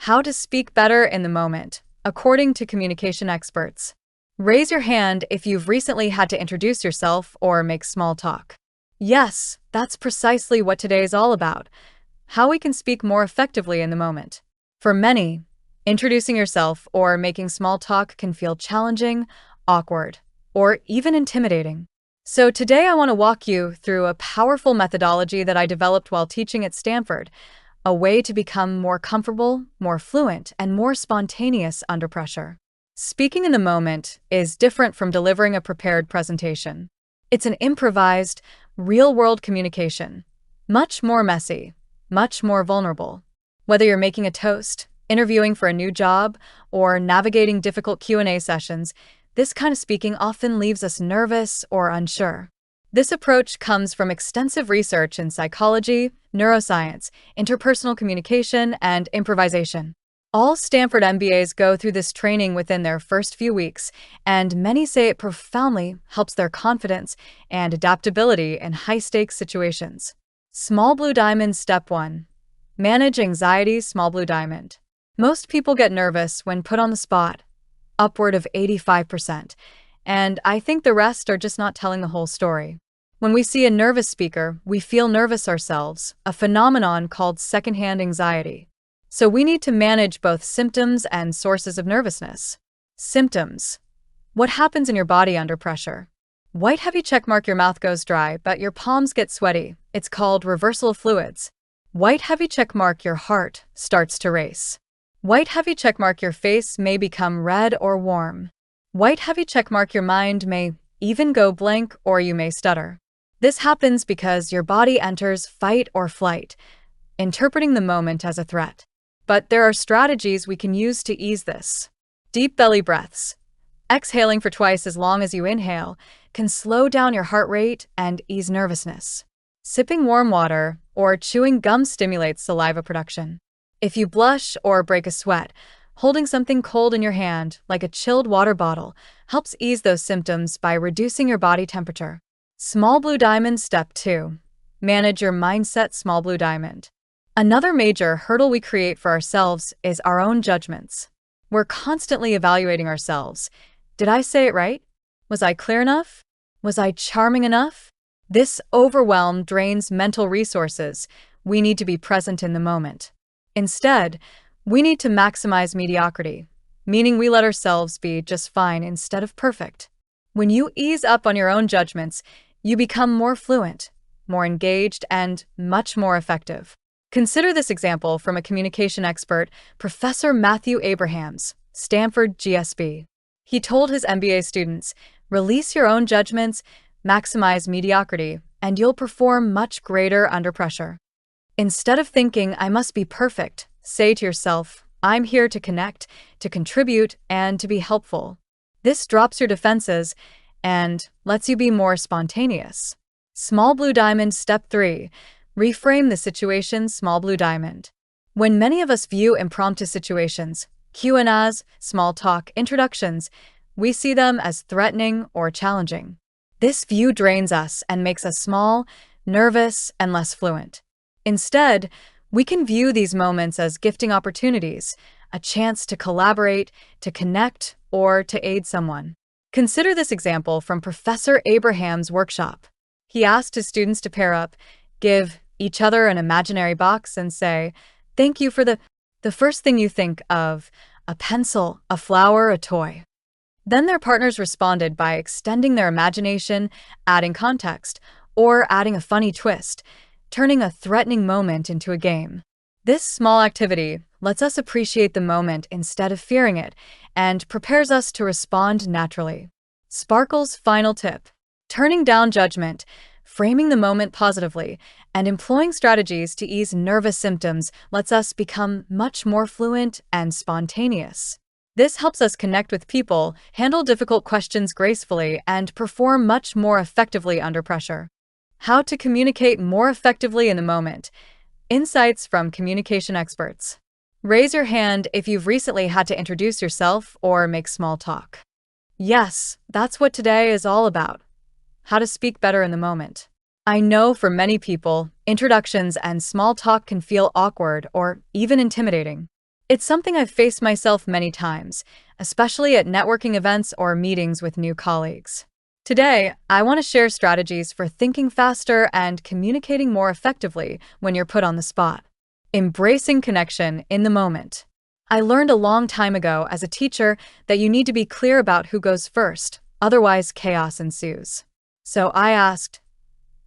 How to speak better in the moment, according to communication experts. Raise your hand if you've recently had to introduce yourself or make small talk. Yes, that's precisely what today is all about. How we can speak more effectively in the moment. For many, introducing yourself or making small talk can feel challenging, awkward, or even intimidating. So today I want to walk you through a powerful methodology that I developed while teaching at Stanford, a way to become more comfortable, more fluent, and more spontaneous under pressure. Speaking in the moment is different from delivering a prepared presentation. It's an improvised, real-world communication, much more messy, much more vulnerable. Whether you're making a toast, interviewing for a new job, or navigating difficult Q&A sessions, this kind of speaking often leaves us nervous or unsure. This approach comes from extensive research in psychology, neuroscience, interpersonal communication, and improvisation. All Stanford MBAs go through this training within their first few weeks, and many say it profoundly helps their confidence and adaptability in high-stakes situations. Small Blue Diamond Step 1. Manage anxiety. Small Blue Diamond. Most people get nervous when put on the spot, upward of 85%, and I think the rest are just not telling the whole story. When we see a nervous speaker, we feel nervous ourselves, a phenomenon called secondhand anxiety. So we need to manage both symptoms and sources of nervousness. Symptoms. What happens in your body under pressure? White heavy checkmark. Your mouth goes dry, but your palms get sweaty. It's called reversal of fluids. White heavy checkmark. Your heart starts to race. White heavy checkmark. Your face may become red or warm. White heavy checkmark. Your mind may even go blank or you may stutter. This happens because your body enters fight or flight, interpreting the moment as a threat. But there are strategies we can use to ease this. Deep belly breaths. Exhaling for twice as long as you inhale can slow down your heart rate and ease nervousness. Sipping warm water or chewing gum stimulates saliva production. If you blush or break a sweat, holding something cold in your hand, like a chilled water bottle, helps ease those symptoms by reducing your body temperature. Small Blue Diamond Step 2. Manage your mindset. Small Blue Diamond. Another major hurdle we create for ourselves is our own judgments. We're constantly evaluating ourselves. Did I say it right? Was I clear enough? Was I charming enough? This overwhelm drains mental resources. We need to be present in the moment. Instead, we need to maximize mediocrity, meaning we let ourselves be just fine instead of perfect. When you ease up on your own judgments, you become more fluent, more engaged, and much more effective. Consider this example from a communication expert, Professor Matthew Abrahams, Stanford GSB. He told his MBA students, release your own judgments, maximize mediocrity, and you'll perform much greater under pressure. Instead of thinking, I must be perfect, say to yourself, I'm here to connect, to contribute, and to be helpful. This drops your defenses and lets you be more spontaneous. Small Blue Diamond Step 3. Reframe the situation. Small Blue Diamond. When many of us view impromptu situations, Q&As, small talk, introductions, we see them as threatening or challenging. This view drains us and makes us small, nervous, and less fluent. Instead, we can view these moments as gifting opportunities, a chance to collaborate, to connect, or to aid someone. Consider this example from Professor Abraham's workshop. He asked his students to pair up, give each other an imaginary box, and say, thank you for the first thing you think of, a pencil, a flower, a toy. Then their partners responded by extending their imagination, adding context, or adding a funny twist, turning a threatening moment into a game. This small activity lets us appreciate the moment instead of fearing it and prepares us to respond naturally. Sparkle's final tip. Turning down judgment, framing the moment positively, and employing strategies to ease nervous symptoms lets us become much more fluent and spontaneous. This helps us connect with people, handle difficult questions gracefully, and perform much more effectively under pressure. How to communicate more effectively in the moment. Insights from communication experts. Raise your hand if you've recently had to introduce yourself or make small talk. Yes, that's what today is all about. How to speak better in the moment. I know for many people, introductions and small talk can feel awkward or even intimidating. It's something I've faced myself many times, especially at networking events or meetings with new colleagues. Today, I want to share strategies for thinking faster and communicating more effectively when you're put on the spot. Embracing connection in the moment. I learned a long time ago as a teacher that you need to be clear about who goes first, otherwise chaos ensues. So I asked,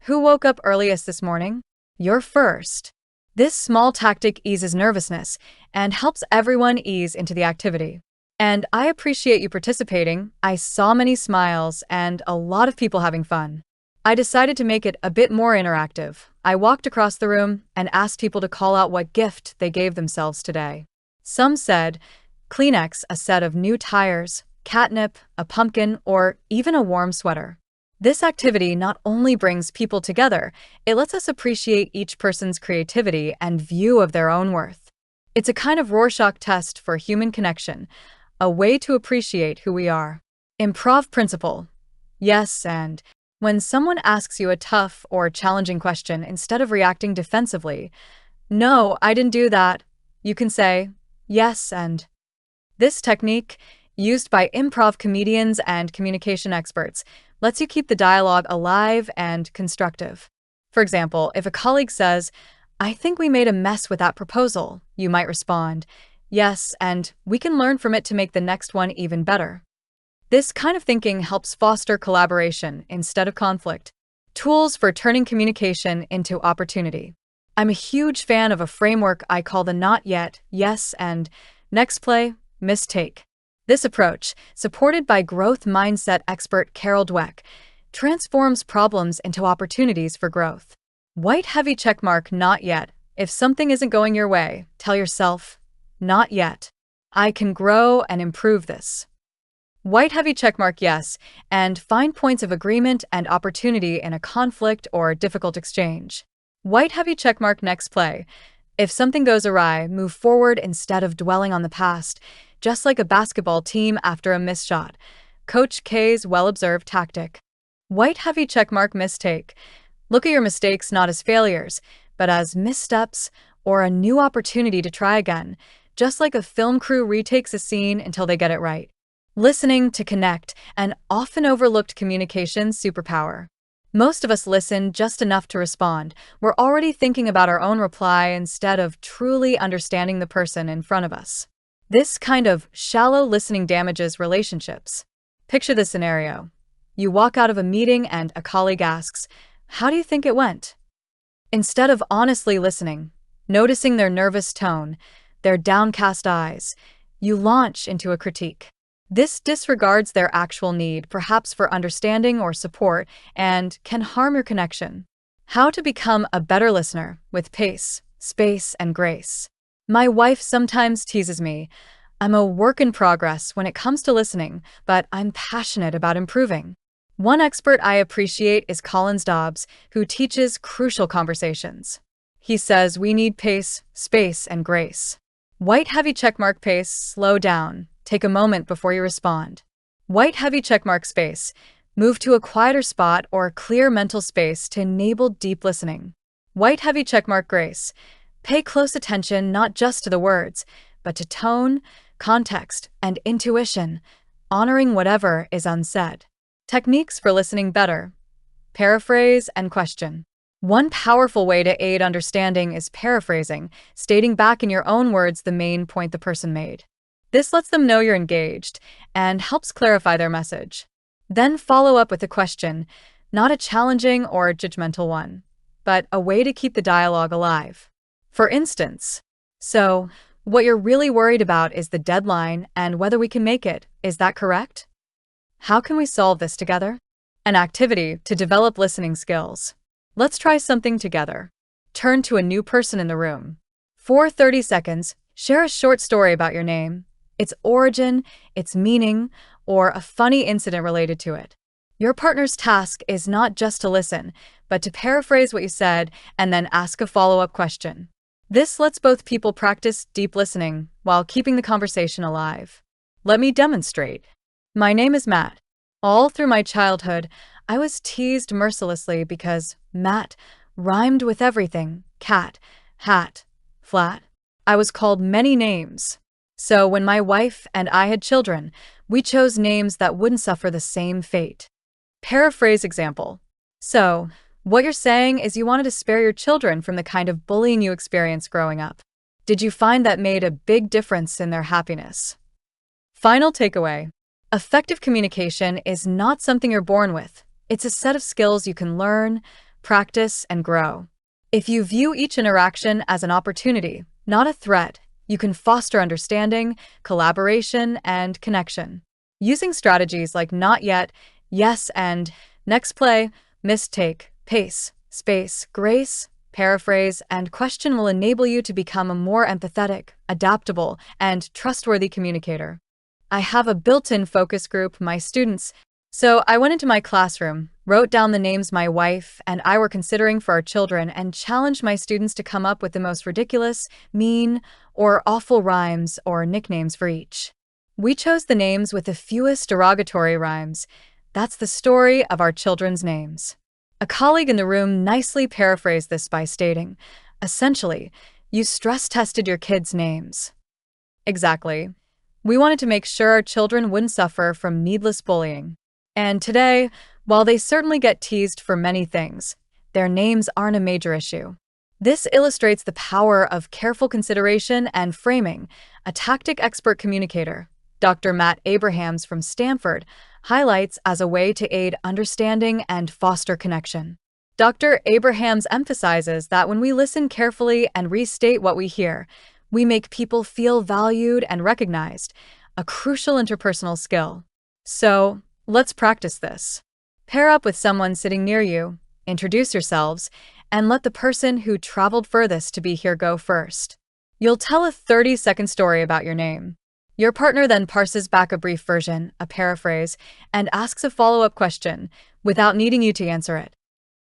"Who woke up earliest this morning?" "You're first." This small tactic eases nervousness and helps everyone ease into the activity. And I appreciate you participating. I saw many smiles and a lot of people having fun. I decided to make it a bit more interactive. I walked across the room and asked people to call out what gift they gave themselves today. Some said Kleenex, a set of new tires, catnip, a pumpkin, or even a warm sweater. This activity not only brings people together, it lets us appreciate each person's creativity and view of their own worth. It's a kind of Rorschach test for human connection, a way to appreciate who we are. Improv principle. Yes, and when someone asks you a tough or challenging question, instead of reacting defensively, "No, I didn't do that," you can say, "Yes, and." This technique, used by improv comedians and communication experts, lets you keep the dialogue alive and constructive. For example, if a colleague says, "I think we made a mess with that proposal," you might respond, "Yes, and we can learn from it to make the next one even better." This kind of thinking helps foster collaboration instead of conflict. Tools for turning communication into opportunity. I'm a huge fan of a framework I call the not yet, yes, and next play, mistake. This approach, supported by growth mindset expert Carol Dweck, transforms problems into opportunities for growth. White heavy checkmark not yet. If something isn't going your way, tell yourself, "Not yet. I can grow and improve this." White heavy checkmark yes, and find points of agreement and opportunity in a conflict or difficult exchange. White heavy checkmark next play. If something goes awry, move forward instead of dwelling on the past, just like a basketball team after a missed shot. Coach K's well-observed tactic. White heavy checkmark mistake. Look at your mistakes not as failures, but as missteps or a new opportunity to try again, just like a film crew retakes a scene until they get it right. Listening to connect, an often overlooked communication superpower. Most of us listen just enough to respond. We're already thinking about our own reply instead of truly understanding the person in front of us. This kind of shallow listening damages relationships. Picture this scenario. You walk out of a meeting and a colleague asks, "How do you think it went?" Instead of honestly listening, noticing their nervous tone, their downcast eyes, you launch into a critique. This disregards their actual need, perhaps for understanding or support, and can harm your connection. How to become a better listener with pace, space, and grace. My wife sometimes teases me. I'm a work in progress when it comes to listening, but I'm passionate about improving. One expert I appreciate is Collins Dobbs, who teaches crucial conversations. He says we need pace, space, and grace. White heavy checkmark pace, slow down. Take a moment before you respond. White heavy checkmark space. Move to a quieter spot or clear mental space to enable deep listening. White heavy checkmark grace. Pay close attention not just to the words, but to tone, context, and intuition, honoring whatever is unsaid. Techniques for listening better. Paraphrase and question. One powerful way to aid understanding is paraphrasing, stating back in your own words the main point the person made. This lets them know you're engaged and helps clarify their message. Then follow up with a question, not a challenging or judgmental one, but a way to keep the dialogue alive. For instance, "So, what you're really worried about is the deadline and whether we can make it, is that correct? How can we solve this together?" An activity to develop listening skills. Let's try something together. Turn to a new person in the room. For 30 seconds, share a short story about your name, its origin, its meaning, or a funny incident related to it. Your partner's task is not just to listen, but to paraphrase what you said and then ask a follow-up question. This lets both people practice deep listening while keeping the conversation alive. Let me demonstrate. My name is Matt. All through my childhood, I was teased mercilessly because Matt rhymed with everything: cat, hat, flat. I was called many names. So when my wife and I had children, we chose names that wouldn't suffer the same fate. Paraphrase example. So, what you're saying is you wanted to spare your children from the kind of bullying you experienced growing up. Did you find that made a big difference in their happiness? Final takeaway. Effective communication is not something you're born with. It's a set of skills you can learn, practice, and grow. If you view each interaction as an opportunity, not a threat, you can foster understanding, collaboration, and connection. Using strategies like not yet, yes, and next play, mistake, pace, space, grace, paraphrase, and question will enable you to become a more empathetic, adaptable, and trustworthy communicator. I have a built-in focus group, my students. So I went into my classroom, wrote down the names my wife and I were considering for our children, and challenged my students to come up with the most ridiculous, mean, or awful rhymes or nicknames for each. We chose the names with the fewest derogatory rhymes. That's the story of our children's names. A colleague in the room nicely paraphrased this by stating, essentially, you stress-tested your kids' names. Exactly. We wanted to make sure our children wouldn't suffer from needless bullying. And today, while they certainly get teased for many things, their names aren't a major issue. This illustrates the power of careful consideration and framing. A tactic expert communicator, Dr. Matt Abrahams from Stanford, highlights as a way to aid understanding and foster connection. Dr. Abrahams emphasizes that when we listen carefully and restate what we hear, we make people feel valued and recognized, a crucial interpersonal skill. So, let's practice this. Pair up with someone sitting near you, introduce yourselves, and let the person who traveled furthest to be here go first. You'll tell a 30-second story about your name. Your partner then parses back a brief version, a paraphrase, and asks a follow-up question without needing you to answer it.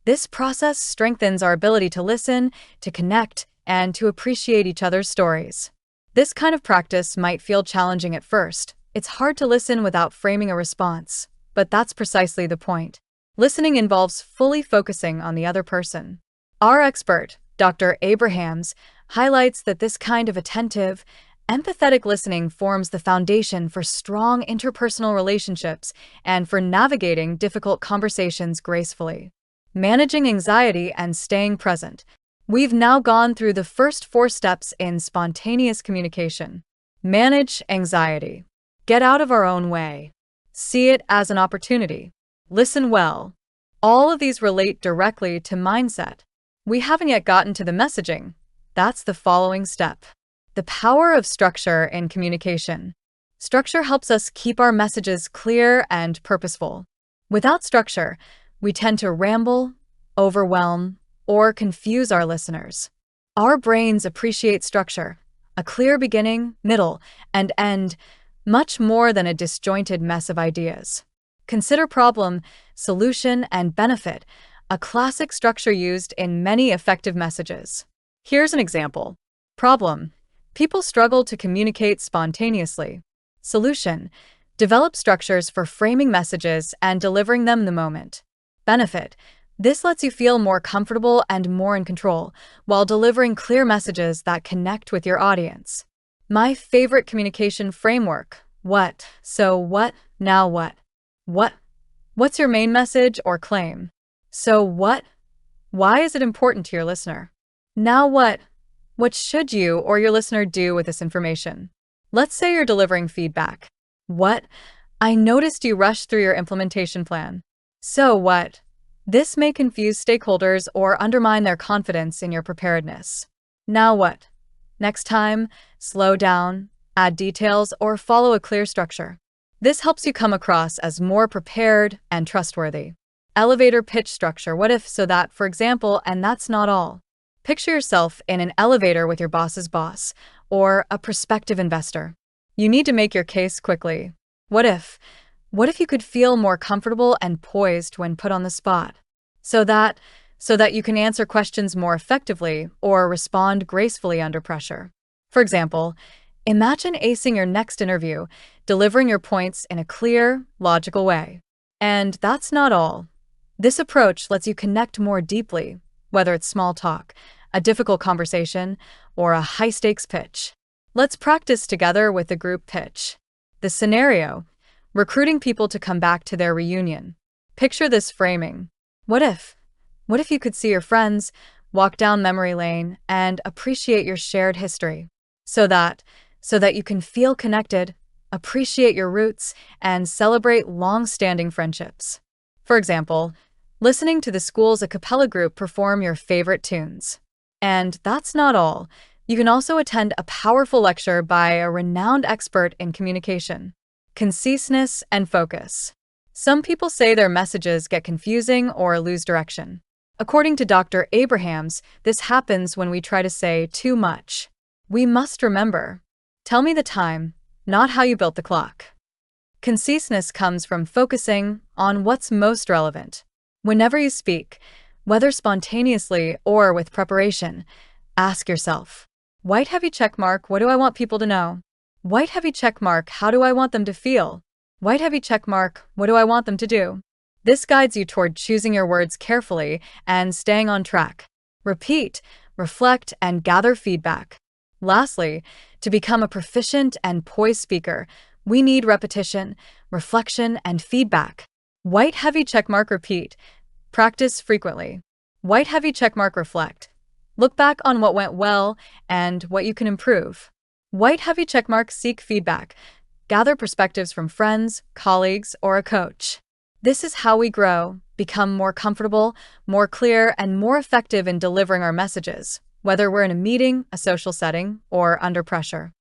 This process strengthens our ability to listen, to connect, and to appreciate each other's stories. This kind of practice might feel challenging at first. It's hard to listen without framing a response, but that's precisely the point. Listening involves fully focusing on the other person. Our expert, Dr. Abrahams, highlights that this kind of attentive, empathetic listening forms the foundation for strong interpersonal relationships and for navigating difficult conversations gracefully. Managing anxiety and staying present. We've now gone through the first 4 steps in spontaneous communication. Manage anxiety. Get out of our own way. See it as an opportunity. Listen well. All of these relate directly to mindset. We haven't yet gotten to the messaging. That's the following step. The power of structure in communication. Structure helps us keep our messages clear and purposeful. Without structure, we tend to ramble, overwhelm, or confuse our listeners. Our brains appreciate structure, a clear beginning, middle, and end, much more than a disjointed mess of ideas. Consider problem, solution, and benefit, a classic structure used in many effective messages. Here's an example. Problem: people struggle to communicate spontaneously. Solution: develop structures for framing messages and delivering them in the moment. Benefit: this lets you feel more comfortable and more in control while delivering clear messages that connect with your audience. My favorite communication framework. What? So what? Now what? What? What's your main message or claim? So what? Why is it important to your listener? Now what? What should you or your listener do with this information? Let's say you're delivering feedback. What? I noticed you rushed through your implementation plan. So what? This may confuse stakeholders or undermine their confidence in your preparedness. Now what? Next time, slow down, add details, or follow a clear structure. This helps you come across as more prepared and trustworthy. Elevator pitch structure. What if, so that, for example, and that's not all. Picture yourself in an elevator with your boss's boss, or a prospective investor. You need to make your case quickly. What if? What if you could feel more comfortable and poised when put on the spot? So that you can answer questions more effectively or respond gracefully under pressure. For example, imagine acing your next interview, delivering your points in a clear, logical way. And that's not all. This approach lets you connect more deeply, whether it's small talk, a difficult conversation, or a high-stakes pitch. Let's practice together with the group pitch. The scenario: recruiting people to come back to their reunion. Picture this framing. What if? What if you could see your friends, walk down memory lane, and appreciate your shared history? So that you can feel connected, appreciate your roots, and celebrate long-standing friendships. For example, listening to the school's a cappella group perform your favorite tunes. And that's not all. You can also attend a powerful lecture by a renowned expert in communication. Conciseness and focus. Some people say their messages get confusing or lose direction. According to Dr. Abrahams, this happens when we try to say too much. We must remember, tell me the time, not how you built the clock. Conciseness comes from focusing on what's most relevant. Whenever you speak, whether spontaneously or with preparation, ask yourself, white heavy checkmark, what do I want people to know? White heavy checkmark, how do I want them to feel? White heavy checkmark, what do I want them to do? This guides you toward choosing your words carefully and staying on track. Repeat, reflect, and gather feedback. Lastly, to become a proficient and poised speaker, we need repetition, reflection, and feedback. White heavy checkmark repeat. Practice frequently. White heavy checkmark reflect. Look back on what went well and what you can improve. White heavy checkmark seek feedback. Gather perspectives from friends, colleagues, or a coach. This is how we grow, become more comfortable, more clear, and more effective in delivering our messages, whether we're in a meeting, a social setting, or under pressure.